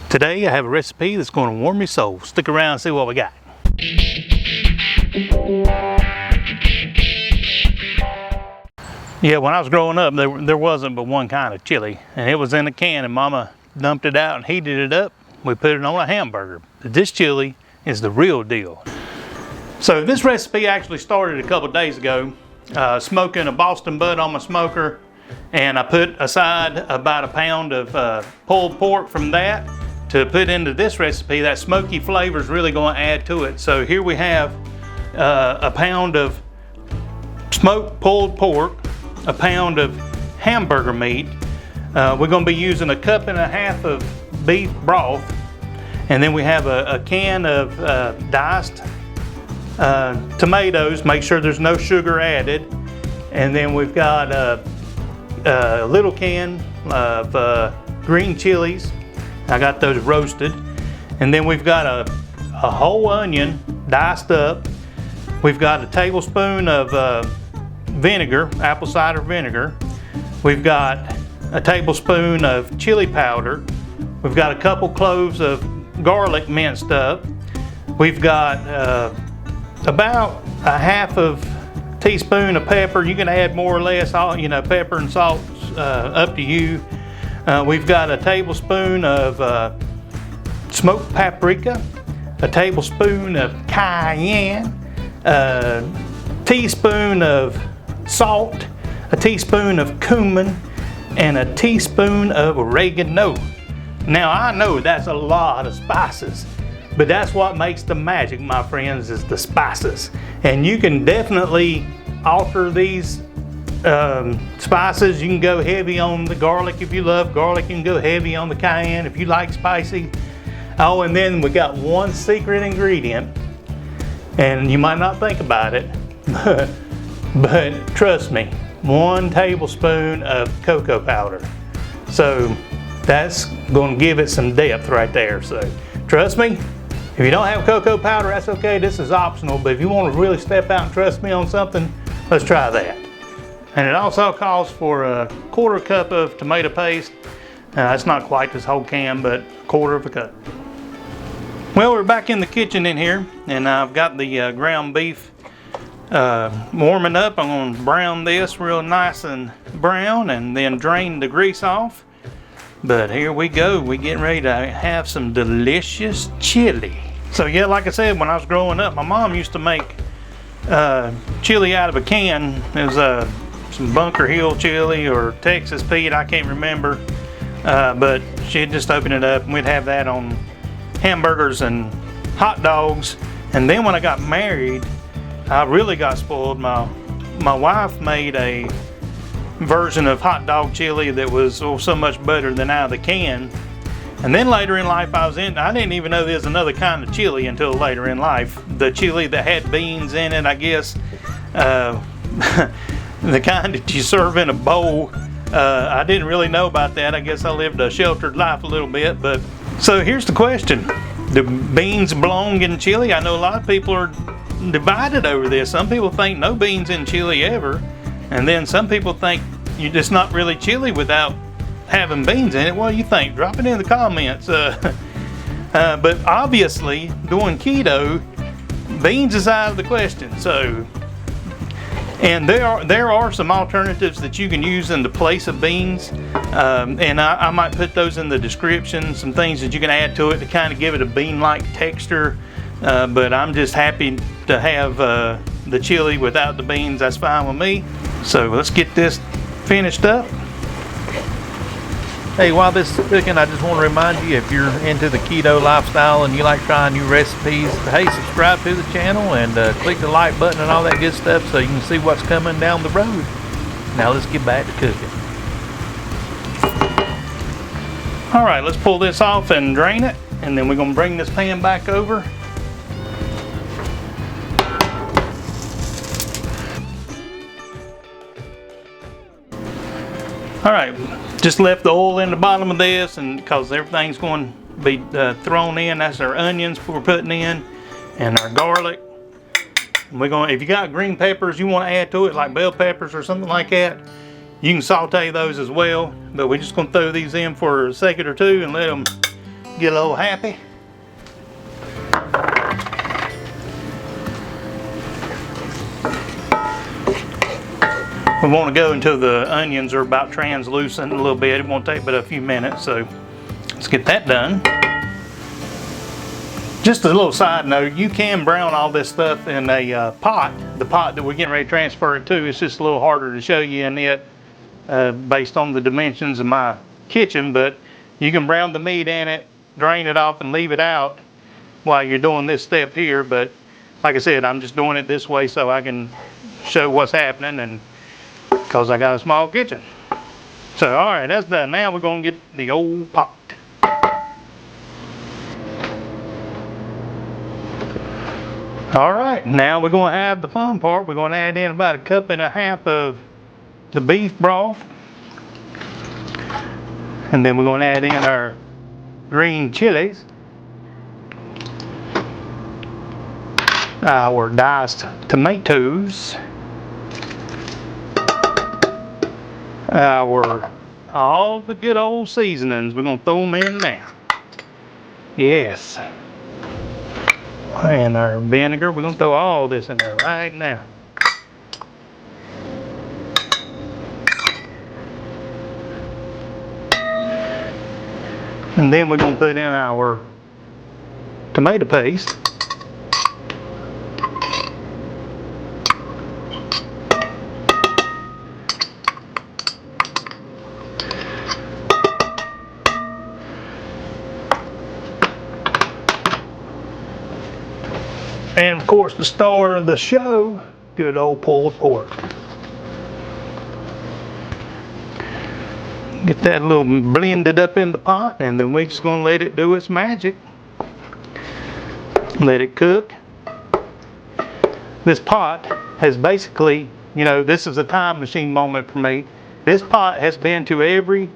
Today I have a recipe that's going to warm your soul. Stick around and see what we got. Yeah, when I was growing up, there wasn't but one kind of chili, and it was in a can, and Mama dumped it out and heated it up. We put it on a hamburger. But this chili is the real deal. So this recipe actually started a couple days ago, smoking a Boston butt on my smoker, and I put aside about a pound of pulled pork from that to put into this recipe. That smoky flavor is really going to add to it. So here we have a pound of smoked pulled pork, a pound of hamburger meat. We're going to be using 1.5 cups of beef broth, and then we have a can of diced tomatoes. Make sure there's no sugar added. And then we've got a little can of green chilies. I got those roasted. And then we've got a whole onion diced up. We've got a tablespoon of vinegar, apple cider vinegar. We've got a tablespoon of chili powder. We've got a couple cloves of garlic minced up. We've got about a half of teaspoon of pepper. You can add more or less, pepper and salt, up to you. We've got a tablespoon of smoked paprika, a tablespoon of cayenne, a teaspoon of salt, a teaspoon of cumin, and a teaspoon of oregano. Now I know that's a lot of spices, but that's what makes the magic, my friends, is the spices. And you can definitely alter these spices. You can go heavy on the garlic if you love garlic. You can go heavy on the cayenne if you like spicy. Oh, and then we got one secret ingredient, and you might not think about it, but trust me, 1 tablespoon of cocoa powder. So that's going to give it some depth right there. So trust me, if you don't have cocoa powder, that's okay. This is optional, but if you want to really step out and trust me on something, let's try that. And it also calls for a 1/4 cup of tomato paste. It's not quite this whole can, but 1/4 cup. Well, we're back in the kitchen in here, and I've got the ground beef warming up. I'm going to brown this real nice and brown and then drain the grease off. But here we go. We're getting ready to have some delicious chili. So yeah, like I said, when I was growing up, my mom used to make chili out of a can. It was some Bunker Hill chili or Texas Pete, I can't remember. But she'd just open it up and we'd have that on hamburgers and hot dogs. And then when I got married, I really got spoiled. My wife made a version of hot dog chili that was so much better than out of the can. And then later in life I didn't even know there's another kind of chili until later in life. The chili that had beans in it, I guess. The kind that you serve in a bowl. I didn't really know about that. I guess I lived a sheltered life a little bit. But so here's the question. Do beans belong in chili? I know a lot of people are divided over this. Some people think no beans in chili ever. And then some people think you're just not really chili without having beans in it. What do you think? Drop it in the comments. But obviously, doing keto, beans is out of the question. So, and there are some alternatives that you can use in the place of beans, and I might put those in the description. Some things that you can add to it to kind of give it a bean-like texture. But I'm just happy to have the chili without the beans. That's fine with me. So let's get this finished up. Hey, while this is cooking, I just want to remind you, if you're into the keto lifestyle and you like trying new recipes, hey, subscribe to the channel and click the like button and all that good stuff so you can see what's coming down the road. Now let's get back to cooking. All right, let's pull this off and drain it, and then we're going to bring this pan back over. All right, just left the oil in the bottom of this, and because everything's going to be thrown in. That's our onions we're putting in, and our garlic. And we're going. If you got green peppers you want to add to it, like bell peppers or something like that, you can saute those as well. But we're just going to throw these in for a second or two and let them get a little happy. We want to go until the onions are about translucent a little bit. It won't take but a few minutes, so let's get that done. Just a little side note, you can brown all this stuff in a pot. The pot that we're getting ready to transfer it to, it's just a little harder to show you in it based on the dimensions of my kitchen, but you can brown the meat in it, drain it off and leave it out while you're doing this step here. But like I said, I'm just doing it this way so I can show what's happening, and because I got a small kitchen. So all right, that's done. Now we're going to get the old pot. All right, now we're going to have the fun part. We're going to add in about a cup and a half of the beef broth. And then we're going to add in our green chilies, our diced tomatoes, all the good old seasonings. We're going to throw them in now. Yes. And our vinegar, we're going to throw all this in there right now. And then we're going to put in our tomato paste. And of course the star of the show, good old pulled pork. Get that a little blended up in the pot, and then we're just going to let it do its magic. Let it cook. This pot has basically, you know, this is a time machine moment for me. This pot has been to every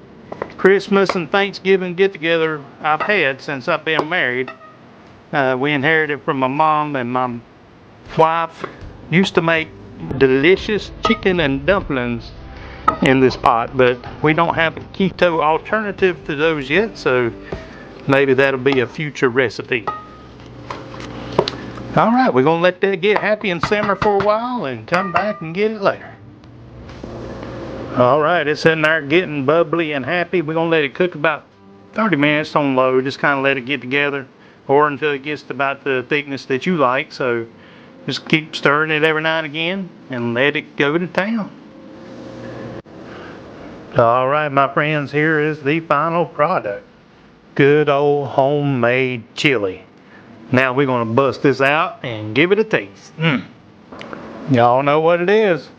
Christmas and Thanksgiving get-together I've had since I've been married. We inherited from my mom, and my wife used to make delicious chicken and dumplings in this pot, but we don't have a keto alternative to those yet, so maybe that'll be a future recipe. All right, we're gonna let that get happy and simmer for a while and come back and get it later. All right, it's in there getting bubbly and happy. We're gonna let it cook about 30 minutes on low, just kind of let it get together, or until it gets to about the thickness that you like. So just keep stirring it every now and again and let it go to town. All right, my friends, here is the final product. Good old homemade chili. Now we're gonna bust this out and give it a taste. Y'all know what it is.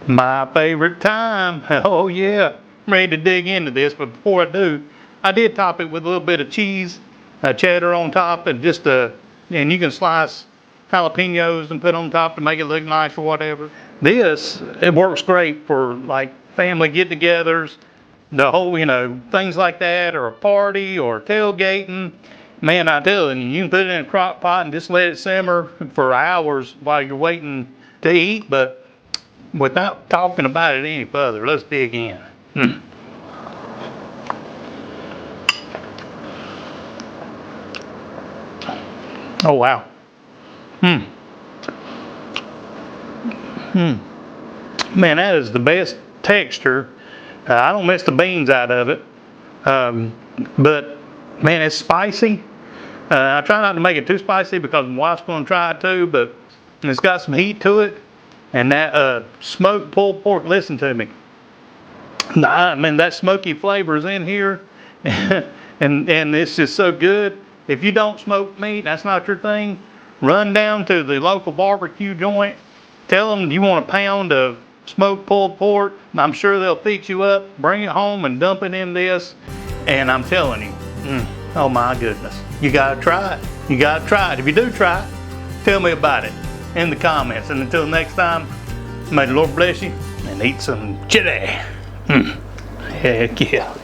My favorite time. Oh yeah, I'm ready to dig into this, but before I do, I did top it with a little bit of cheese, cheddar on top, and and you can slice jalapenos and put on top to make it look nice or whatever. It works great for like family get-togethers, the whole, you know, things like that, or a party, or tailgating. Man, I tell you, you can put it in a crock pot and just let it simmer for hours while you're waiting to eat. But without talking about it any further, let's dig in. Oh wow. Man, that is the best texture. I don't miss the beans out of it, but man, it's spicy. I try not to make it too spicy because my wife's going to try it too, but it's got some heat to it. And that smoked pulled pork, listen to me. I mean, that smoky flavor is in here, and it's just so good. If you don't smoke meat, that's not your thing, run down to the local barbecue joint, tell them you want a pound of smoked pulled pork. I'm sure they'll fix you up, bring it home and dump it in this, and I'm telling you, oh my goodness, you gotta try it. You gotta try it. If you do try it, tell me about it in the comments. And until next time, may the Lord bless you and eat some chili. Heck yeah.